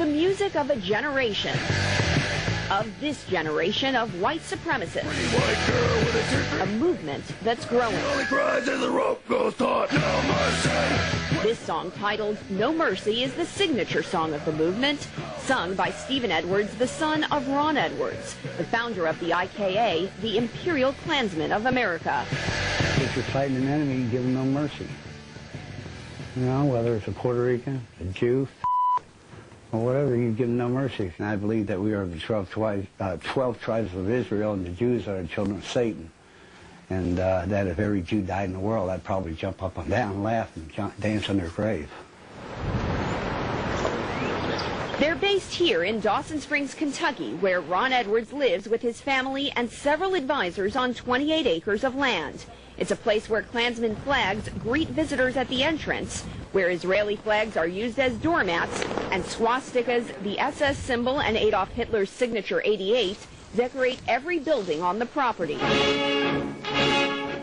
the music of a generation. Of this generation of white supremacists. A movement that's growing. This song, titled No Mercy, is the signature song of the movement, sung by Stephen Edwards, the son of Ron Edwards, the founder of the IKA, the Imperial Klansmen of America. If you're fighting an enemy, you give them no mercy. You know, whether it's a Puerto Rican, a Jew, or whatever, you give them no mercy. And I believe that we are the 12 tribes of Israel, and the Jews are the children of Satan. And that if every Jew died in the world, I'd probably jump up and down, laugh, and dance on their grave. They're based here in Dawson Springs, Kentucky, where Ron Edwards lives with his family and several advisors on 28 acres of land. It's a place where Klansman flags greet visitors at the entrance, where Israeli flags are used as doormats, and swastikas, the SS symbol, and Adolf Hitler's signature 88 decorate every building on the property.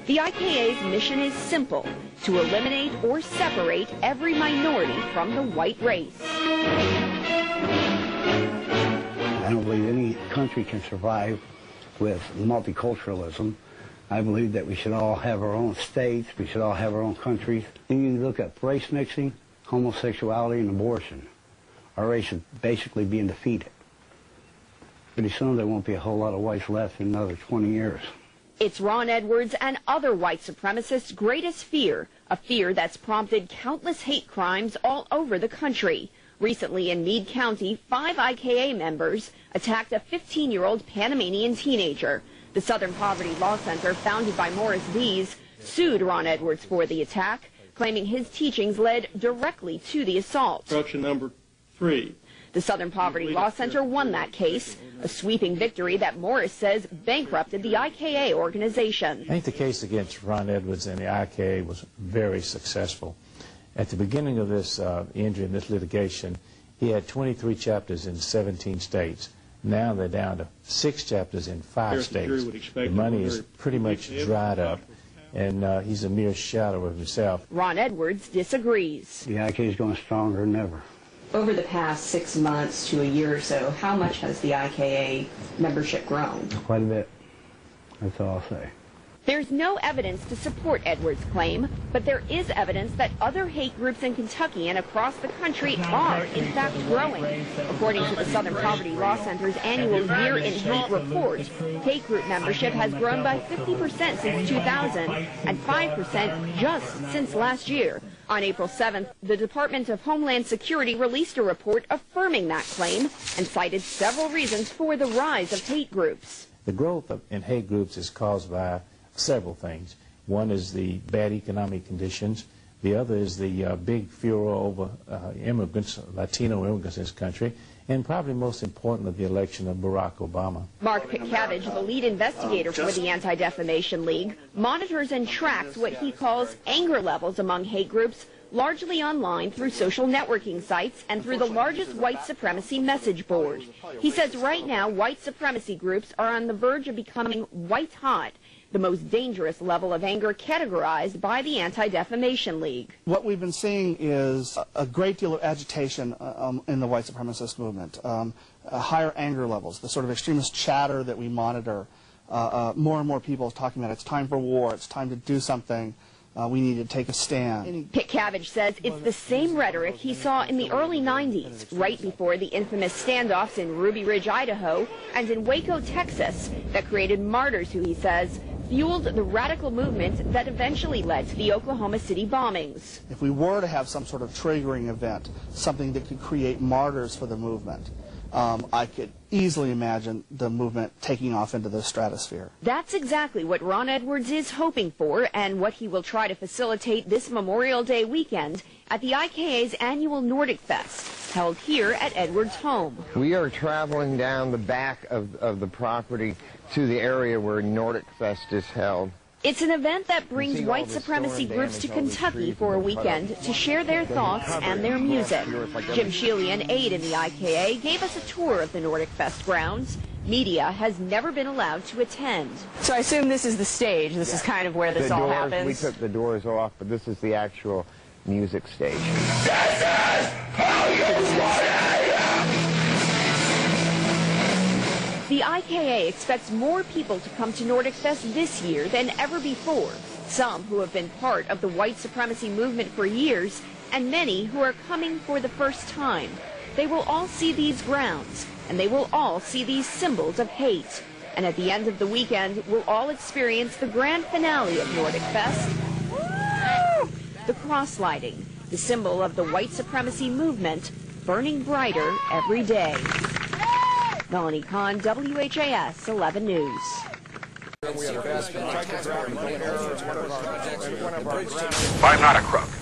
The IKA's mission is simple: to eliminate or separate every minority from the white race. I don't believe any country can survive with multiculturalism. I believe that we should all have our own states, we should all have our own countries. You look at race mixing, homosexuality, and abortion. Our race is basically being defeated. Pretty soon there won't be a whole lot of whites left in another 20 years. It's Ron Edwards and other white supremacists' greatest fear, a fear that's prompted countless hate crimes all over the country. Recently in Meade County, 5 IKA members attacked a 15-year-old Panamanian teenager. The Southern Poverty Law Center, founded by Morris Dees, sued Ron Edwards for the attack, claiming his teachings led directly to the assault. Instruction number 3. The Southern Poverty Law Center won that case, a sweeping victory that Morris says bankrupted the IKA organization. I think the case against Ron Edwards and the IKA was very successful. At the beginning of this injury and this litigation, he had 23 chapters in 17 states. Now they're down to 6 chapters in 5 states. The money is pretty much dried up, and he's a mere shadow of himself. Ron Edwards disagrees. The IKA is going stronger than ever. Over the past 6 months to a year or so, how much has the IKA membership grown? Quite a bit. That's all I'll say. There's no evidence to support Edwards' claim, but there is evidence that other hate groups in Kentucky and across the country are, in fact, growing. According to the Southern Poverty Law Center's annual Year in Hate report, hate group membership has grown by 50% since 2000 and 5% just since last year. On April 7th, the Department of Homeland Security released a report affirming that claim and cited several reasons for the rise of hate groups. The growth in hate groups is caused by several things. One is the bad economic conditions. The other is the big furor over immigrants, Latino immigrants in this country, and probably most importantly, the election of Barack Obama. Mark Pitkavage, the lead investigator for the Anti-Defamation League, monitors and tracks what he calls anger levels among hate groups, largely online through social networking sites and through the largest white supremacy message board. He says right now white supremacy groups are on the verge of becoming white hot, the most dangerous level of anger categorized by the Anti-Defamation League. What we've been seeing is a great deal of agitation in the white supremacist movement, higher anger levels, the sort of extremist chatter that we monitor. More and more people talking about it's time for war, it's time to do something, we need to take a stand. Pitkavage says it's the same rhetoric he saw in the early 90s, right before the infamous standoffs in Ruby Ridge, Idaho, and in Waco, Texas, that created martyrs who, he says, fueled the radical movement that eventually led to the Oklahoma City bombings. If we were to have some sort of triggering event, something that could create martyrs for the movement, I could easily imagine the movement taking off into the stratosphere. That's exactly what Ron Edwards is hoping for and what he will try to facilitate this Memorial Day weekend at the IKA's annual Nordic Fest, held here at Edwards' home. We are traveling down the back of the property to the area where Nordic Fest is held. It's an event that brings white supremacy groups to Kentucky for a weekend to share their thoughts and their music. Jim Shealy, an aide in the IKA, gave us a tour of the Nordic Fest grounds. Media has never been allowed to attend. So I assume this is the stage. This is kind of where this all happens. We took the doors off, but this is the actual music stage. This is how you want it! The IKA expects more people to come to Nordic Fest this year than ever before. Some who have been part of the white supremacy movement for years, and many who are coming for the first time. They will all see these grounds, and they will all see these symbols of hate. And at the end of the weekend, we'll all experience the grand finale of Nordic Fest, the cross lighting, the symbol of the white supremacy movement, burning brighter every day. Melanie Kahn, WHAS 11 News. I'm not a crook.